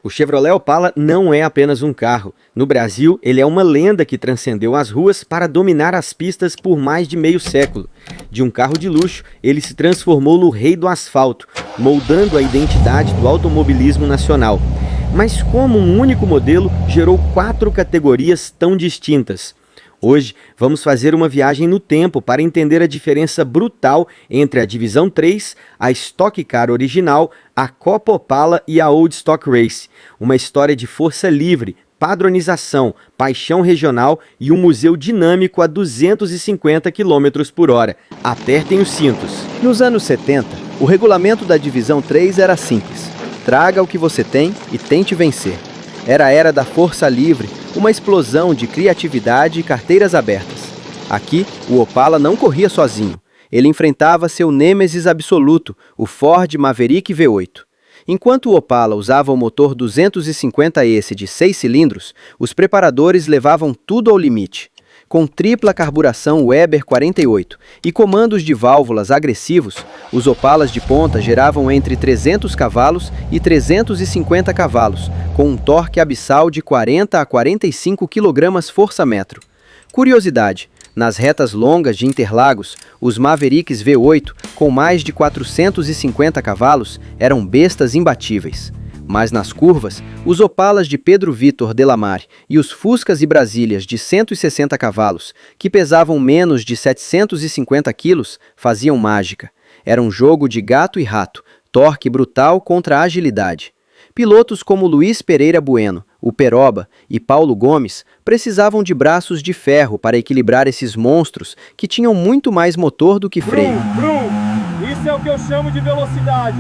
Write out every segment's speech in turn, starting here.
O Chevrolet Opala não é apenas um carro. No Brasil, ele é uma lenda que transcendeu as ruas para dominar as pistas por mais de meio século. De um carro de luxo, ele se transformou no rei do asfalto, moldando a identidade do automobilismo nacional. Mas como um único modelo gerou 4 categorias tão distintas? Hoje, vamos fazer uma viagem no tempo para entender a diferença brutal entre a Divisão 3, a Stock Car original, a Copa Opala e a Old Stock Race. Uma história de força livre, padronização, paixão regional e um museu dinâmico a 250 km por hora. Apertem os cintos. Nos anos 70, o regulamento da Divisão 3 era simples. Traga o que você tem e tente vencer. Era a era da força livre, uma explosão de criatividade e carteiras abertas. Aqui, o Opala não corria sozinho. Ele enfrentava seu nêmesis absoluto, o Ford Maverick V8. Enquanto o Opala usava o motor 250S de 6 cilindros, os preparadores levavam tudo ao limite. Com tripla carburação Weber 48 e comandos de válvulas agressivos, os Opalas de ponta geravam entre 300 cavalos e 350 cavalos, com um torque abissal de 40 a 45 kgfm. Curiosidade, nas retas longas de Interlagos, os Mavericks V8, com mais de 450 cavalos, eram bestas imbatíveis. Mas nas curvas, os Opalas de Pedro Vitor Delamare e os Fuscas e Brasílias de 160 cavalos, que pesavam menos de 750 quilos, faziam mágica. Era um jogo de gato e rato, torque brutal contra agilidade. Pilotos como Luiz Pereira Bueno, o Peroba e Paulo Gomes precisavam de braços de ferro para equilibrar esses monstros que tinham muito mais motor do que freio. Isso é o que eu chamo de velocidade.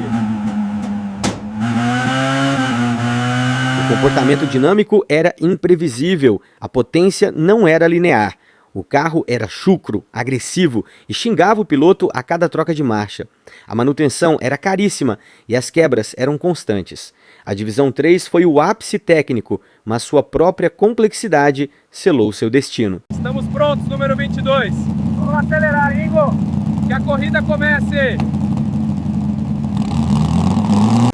O comportamento dinâmico era imprevisível, a potência não era linear. O carro era chucro, agressivo e xingava o piloto a cada troca de marcha. A manutenção era caríssima e as quebras eram constantes. A Divisão 3 foi o ápice técnico, mas sua própria complexidade selou seu destino. Estamos prontos, número 22. Vamos acelerar, Ringo. Que a corrida comece.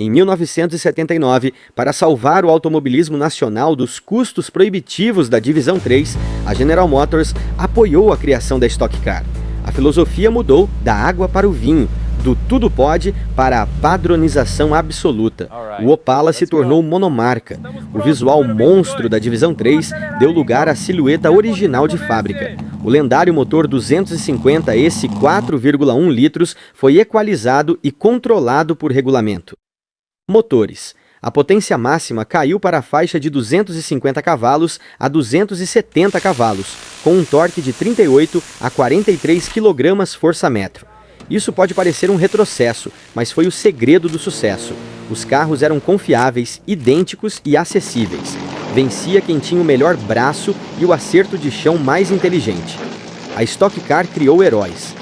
Em 1979, para salvar o automobilismo nacional dos custos proibitivos da Divisão 3, a General Motors apoiou a criação da Stock Car. A filosofia mudou da água para o vinho, do tudo pode para a padronização absoluta. O Opala se tornou monomarca. O visual monstro da Divisão 3 deu lugar à silhueta original de fábrica. O lendário motor 250S 4,1 litros foi equalizado e controlado por regulamento. Motores. A potência máxima caiu para a faixa de 250 cavalos a 270 cavalos, com um torque de 38 a 43 kgfm. Isso pode parecer um retrocesso, mas foi o segredo do sucesso. Os carros eram confiáveis, idênticos e acessíveis. Vencia quem tinha o melhor braço e o acerto de chão mais inteligente. A Stock Car criou heróis.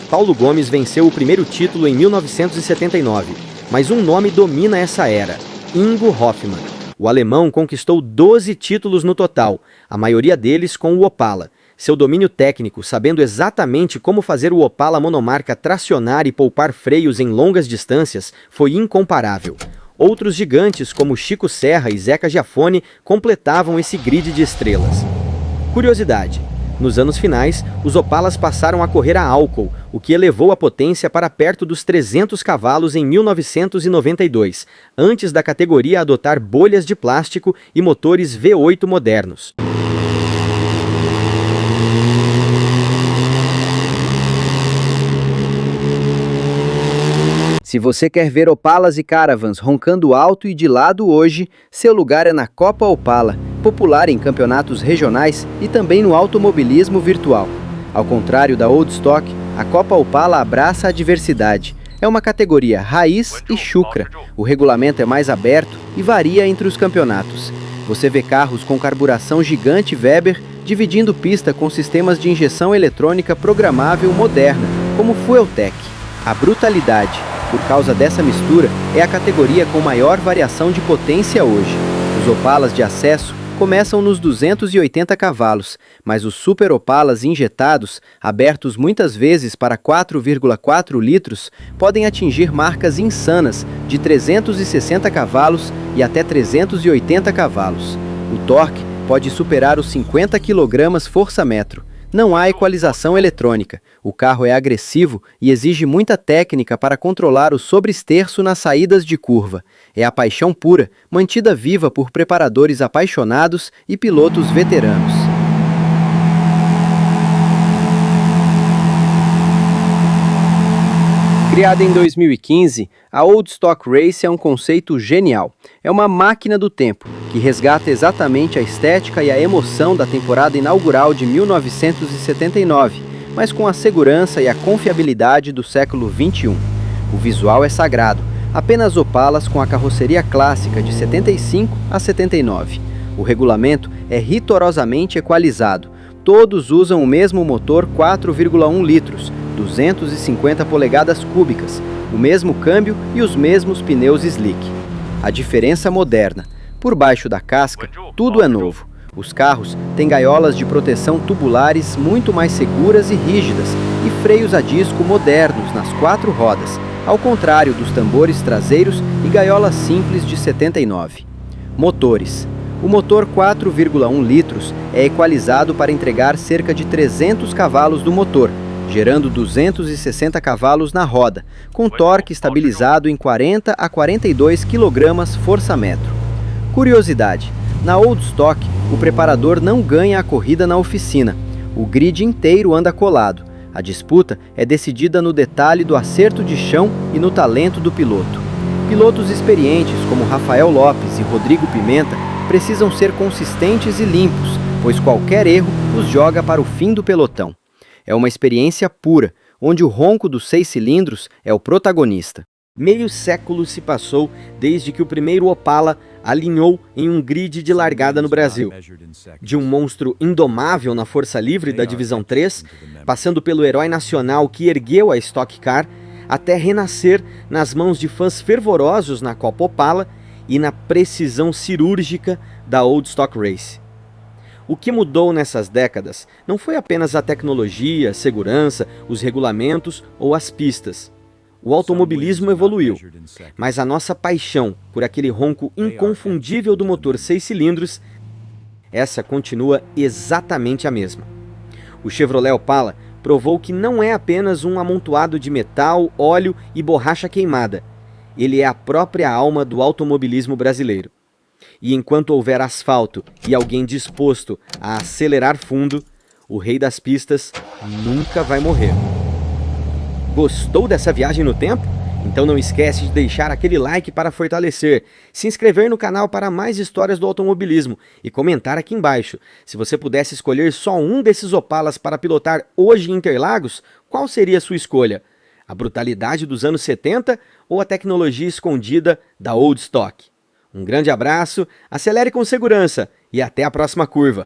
Paulo Gomes venceu o primeiro título em 1979. Mas um nome domina essa era: Ingo Hoffmann. O alemão conquistou 12 títulos no total, a maioria deles com o Opala. Seu domínio técnico, sabendo exatamente como fazer o Opala monomarca tracionar e poupar freios em longas distâncias, foi incomparável. Outros gigantes como Chico Serra e Zeca Giafone completavam esse grid de estrelas. Curiosidade: nos anos finais, os Opalas passaram a correr a álcool, o que elevou a potência para perto dos 300 cavalos em 1992, antes da categoria adotar bolhas de plástico e motores V8 modernos. Se você quer ver Opalas e Caravans roncando alto e de lado hoje, seu lugar é na Copa Opala, popular em campeonatos regionais e também no automobilismo virtual. Ao contrário da Old Stock, a Copa Opala abraça a diversidade. É uma categoria raiz e chucra. O regulamento é mais aberto e varia entre os campeonatos. Você vê carros com carburação gigante Weber dividindo pista com sistemas de injeção eletrônica programável moderna, como Fueltech. A brutalidade, por causa dessa mistura, é a categoria com maior variação de potência hoje. Os Opalas de acesso começam nos 280 cavalos, mas os Super Opalas injetados, abertos muitas vezes para 4,4 litros, podem atingir marcas insanas de 360 cavalos e até 380 cavalos. O torque pode superar os 50 kg força-metro. Não há equalização eletrônica. O carro é agressivo e exige muita técnica para controlar o sobreesterço nas saídas de curva. É a paixão pura, mantida viva por preparadores apaixonados e pilotos veteranos. Criada em 2015, a Old Stock Race é um conceito genial. É uma máquina do tempo, que resgata exatamente a estética e a emoção da temporada inaugural de 1979, mas com a segurança e a confiabilidade do século XXI. O visual é sagrado, apenas Opalas com a carroceria clássica de 75 a 79. O regulamento é rigorosamente equalizado. Todos usam o mesmo motor 4,1 litros, 250 polegadas cúbicas, o mesmo câmbio e os mesmos pneus slick. A diferença moderna. Por baixo da casca, tudo é novo. Os carros têm gaiolas de proteção tubulares muito mais seguras e rígidas e freios a disco modernos nas 4 rodas, ao contrário dos tambores traseiros e gaiolas simples de 79. Motores. O motor 4,1 litros é equalizado para entregar cerca de 300 cavalos do motor, gerando 260 cavalos na roda, com torque estabilizado em 40 a 42 kg força-metro. Curiosidade: na Old Stock, o preparador não ganha a corrida na oficina. O grid inteiro anda colado. A disputa é decidida no detalhe do acerto de chão e no talento do piloto. Pilotos experientes como Rafael Lopes e Rodrigo Pimenta precisam ser consistentes e limpos, pois qualquer erro os joga para o fim do pelotão. É uma experiência pura, onde o ronco dos 6 cilindros é o protagonista. Meio século se passou desde que o primeiro Opala alinhou em um grid de largada no Brasil. De um monstro indomável na força livre da Divisão 3, passando pelo herói nacional que ergueu a Stock Car, até renascer nas mãos de fãs fervorosos na Copa Opala e na precisão cirúrgica da Old Stock Race. O que mudou nessas décadas não foi apenas a tecnologia, a segurança, os regulamentos ou as pistas. O automobilismo evoluiu, mas a nossa paixão por aquele ronco inconfundível do motor 6 cilindros, essa continua exatamente a mesma. O Chevrolet Opala provou que não é apenas um amontoado de metal, óleo e borracha queimada. Ele é a própria alma do automobilismo brasileiro. E enquanto houver asfalto e alguém disposto a acelerar fundo, o rei das pistas nunca vai morrer. Gostou dessa viagem no tempo? Então não esquece de deixar aquele like para fortalecer, se inscrever no canal para mais histórias do automobilismo e comentar aqui embaixo. Se você pudesse escolher só um desses Opalas para pilotar hoje em Interlagos, qual seria a sua escolha? A brutalidade dos anos 70 ou a tecnologia escondida da Old Stock? Um grande abraço, acelere com segurança e até a próxima curva!